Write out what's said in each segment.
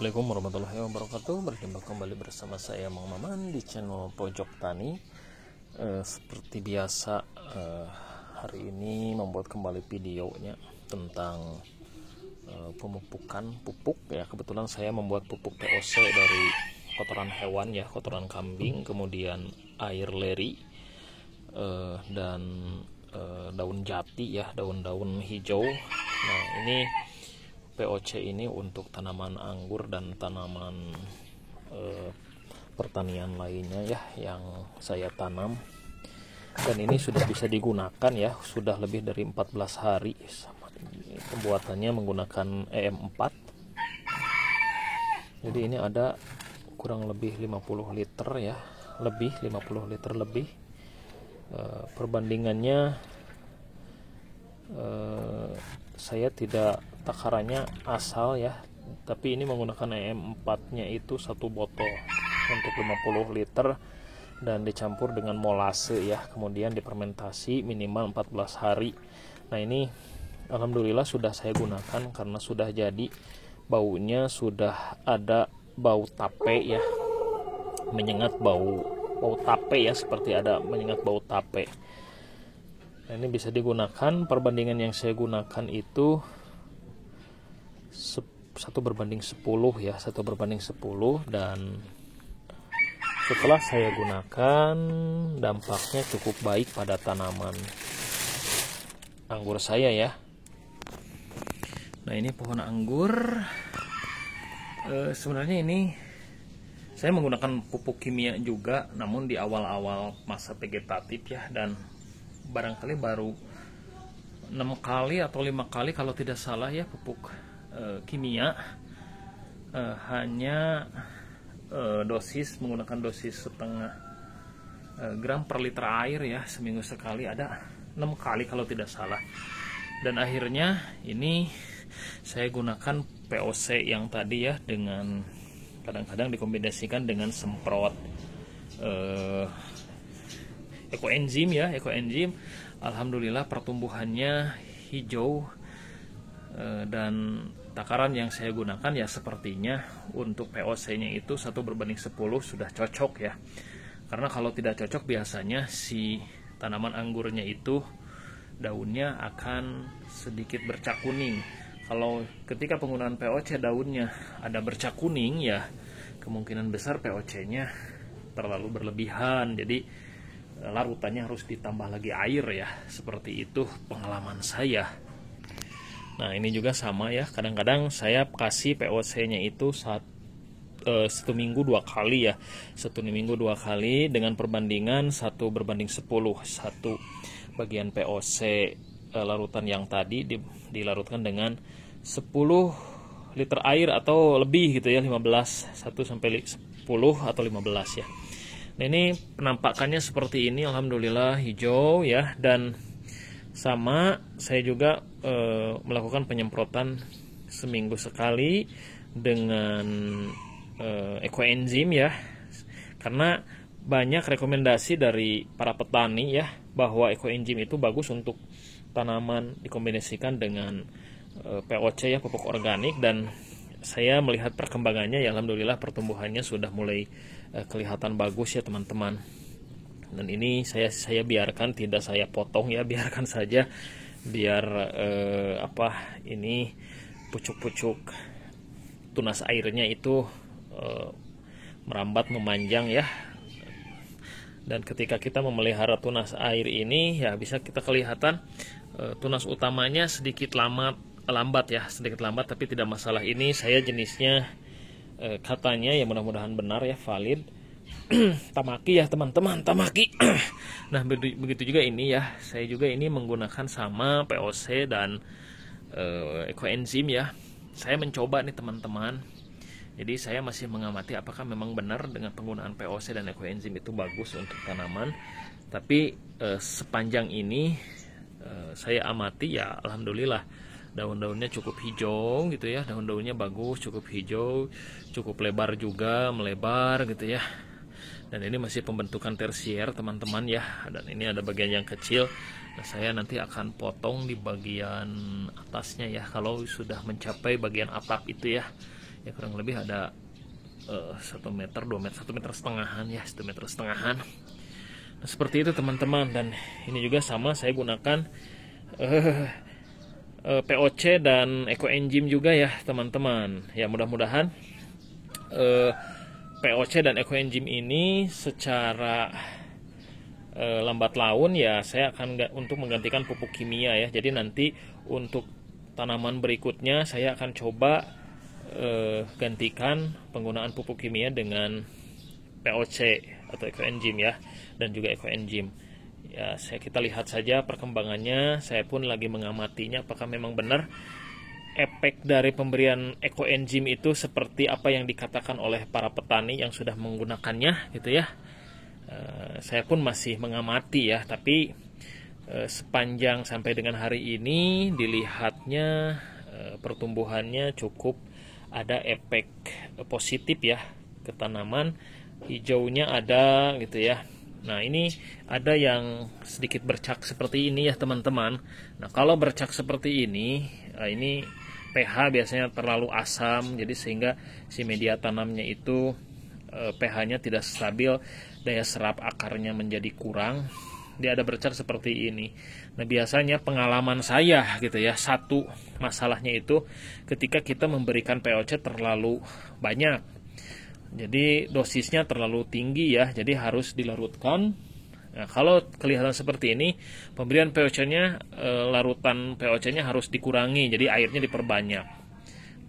Assalamualaikum warahmatullahi wabarakatuh. Berjumpa kembali bersama saya Mang Maman di channel Pojok Tani. Seperti biasa, hari ini membuat kembali videonya tentang pemupukan pupuk ya. Kebetulan saya membuat pupuk POC dari kotoran hewan ya, kotoran kambing, kemudian air leri dan daun jati ya, daun-daun hijau. Nah, ini POC ini untuk tanaman anggur dan tanaman pertanian lainnya ya yang saya tanam, dan ini sudah bisa digunakan ya, sudah lebih dari 14 hari. Pembuatannya menggunakan EM4, jadi ini ada kurang lebih 50 liter ya, lebih 50 liter lebih. Perbandingannya saya tidak takarannya asal ya, tapi ini menggunakan EM4 nya itu satu botol untuk 50 liter dan dicampur dengan molase ya, kemudian difermentasi minimal 14 hari. Nah, ini alhamdulillah sudah saya gunakan karena sudah jadi, baunya sudah ada bau tape ya, menyengat bau tape ya, seperti ada menyengat bau tape. Nah, ini bisa digunakan. Perbandingan yang saya gunakan itu 1:10 ya, 1:10, dan setelah saya gunakan dampaknya cukup baik pada tanaman anggur saya ya. Nah, ini pohon anggur. Sebenarnya ini saya menggunakan pupuk kimia juga, namun di awal-awal masa vegetatif ya, dan barangkali baru 6 kali atau 5 kali kalau tidak salah ya pupuk kimia. Hanya menggunakan dosis setengah gram per liter air ya, seminggu sekali, ada 6 kali kalau tidak salah. Dan akhirnya ini saya gunakan POC yang tadi ya, dengan kadang-kadang dikombinasikan dengan semprot ekoenzim ya, ekoenzim. Alhamdulillah pertumbuhannya hijau, dan takaran yang saya gunakan ya sepertinya untuk POC nya itu 1:10 sudah cocok ya. Karena kalau tidak cocok biasanya si tanaman anggurnya itu daunnya akan sedikit bercak kuning. Kalau ketika penggunaan POC daunnya ada bercak kuning ya, kemungkinan besar POC nya terlalu berlebihan, jadi larutannya harus ditambah lagi air ya, seperti itu pengalaman saya. Nah, ini juga sama ya, kadang-kadang saya kasih POC nya itu satu minggu 2 kali ya, 1 minggu 2 kali dengan perbandingan 1:10. Satu bagian POC larutan yang tadi dilarutkan dengan 10 liter air atau lebih gitu ya, 15, 1-10 atau 15 ya. Nah, ini penampakannya seperti ini, alhamdulillah hijau ya. Dan sama saya juga melakukan penyemprotan seminggu sekali dengan ekoenzim ya, karena banyak rekomendasi dari para petani ya bahwa ekoenzim itu bagus untuk tanaman dikombinasikan dengan POC ya, pupuk organik. Dan saya melihat perkembangannya ya, alhamdulillah pertumbuhannya sudah mulai kelihatan bagus ya teman-teman. Dan ini saya biarkan, tidak saya potong ya, biarkan saja biar ini pucuk-pucuk tunas airnya itu merambat, memanjang ya. Dan ketika kita memelihara tunas air ini ya, bisa kita kelihatan tunas utamanya sedikit lambat ya, sedikit lambat, tapi tidak masalah. Ini saya jenisnya katanya ya, mudah-mudahan benar ya, valid, Tamaki ya teman-teman, Tamaki. Nah, begitu juga ini ya, saya juga ini menggunakan sama POC dan ekoenzim ya. Saya mencoba nih teman-teman, jadi saya masih mengamati apakah memang benar dengan penggunaan POC dan ekoenzim itu bagus untuk tanaman. Tapi sepanjang ini saya amati ya, alhamdulillah daun-daunnya cukup hijau gitu ya, daun-daunnya bagus, cukup hijau, cukup lebar juga, melebar gitu ya. Dan ini masih pembentukan tersier teman-teman ya, dan ini ada bagian yang kecil. Nah, saya nanti akan potong di bagian atasnya ya, kalau sudah mencapai bagian atap itu ya, ya kurang lebih ada 1 meter, 2 meter, 1,5 meter ya, 1,5 meter. Nah, seperti itu teman-teman. Dan ini juga sama, saya gunakan POC dan ekoenzim juga ya teman-teman. Ya mudah-mudahan POC dan ekoenzim ini secara lambat laun ya saya akan untuk menggantikan pupuk kimia ya. Jadi nanti untuk tanaman berikutnya saya akan coba gantikan penggunaan pupuk kimia dengan POC atau ekoenzim ya, dan juga ekoenzim. Ya, kita lihat saja perkembangannya. Saya pun lagi mengamatinya apakah memang benar efek dari pemberian ekoenzim itu seperti apa yang dikatakan oleh para petani yang sudah menggunakannya gitu ya. Saya pun masih mengamati ya, tapi sepanjang sampai dengan hari ini dilihatnya pertumbuhannya cukup ada efek positif ya ke tanaman, hijaunya ada gitu ya. Nah ini ada yang sedikit bercak seperti ini ya teman-teman. Nah kalau bercak seperti ini pH biasanya terlalu asam, jadi sehingga si media tanamnya itu pH-nya tidak stabil, daya serap akarnya menjadi kurang. Dia ada bercak seperti ini. Nah biasanya pengalaman saya gitu ya, satu masalahnya itu ketika kita memberikan POC terlalu banyak. Jadi dosisnya terlalu tinggi ya, jadi harus dilarutkan. Nah, kalau kelihatan seperti ini, pemberian POC-nya, larutan POC-nya harus dikurangi, jadi airnya diperbanyak.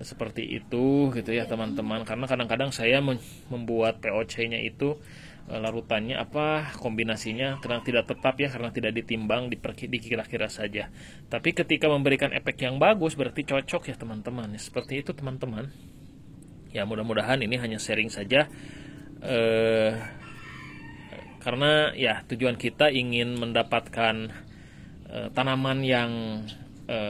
Nah, seperti itu gitu ya teman-teman, karena kadang-kadang saya membuat POC-nya itu larutannya kombinasinya kadang tidak tetap ya, karena tidak ditimbang, dikira-kira saja. Tapi ketika memberikan efek yang bagus berarti cocok ya teman-teman. Seperti itu teman-teman. Ya mudah-mudahan ini hanya sharing saja, karena ya tujuan kita ingin mendapatkan tanaman yang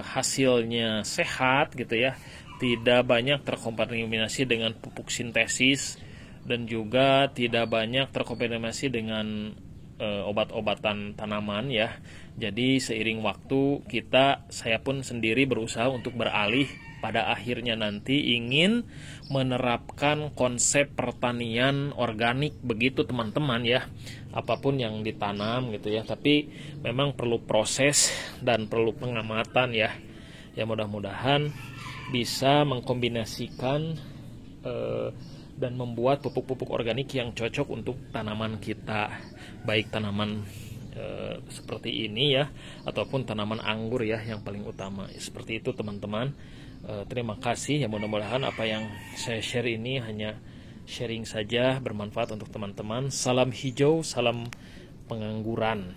hasilnya sehat gitu ya, tidak banyak terkontaminasi dengan pupuk sintesis, dan juga tidak banyak terkontaminasi dengan obat-obatan tanaman ya. Jadi seiring waktu saya pun sendiri berusaha untuk beralih, pada akhirnya nanti ingin menerapkan konsep pertanian organik begitu teman-teman ya. Apapun yang ditanam gitu ya, tapi memang perlu proses dan perlu pengamatan ya. Ya mudah-mudahan bisa mengkombinasikan dan membuat pupuk-pupuk organik yang cocok untuk tanaman kita, baik tanaman seperti ini ya, ataupun tanaman anggur ya yang paling utama. Seperti itu teman-teman. Terima kasih ya, mudah-mudahan apa yang saya share ini hanya sharing saja, bermanfaat untuk teman-teman. Salam hijau, salam pengangguran.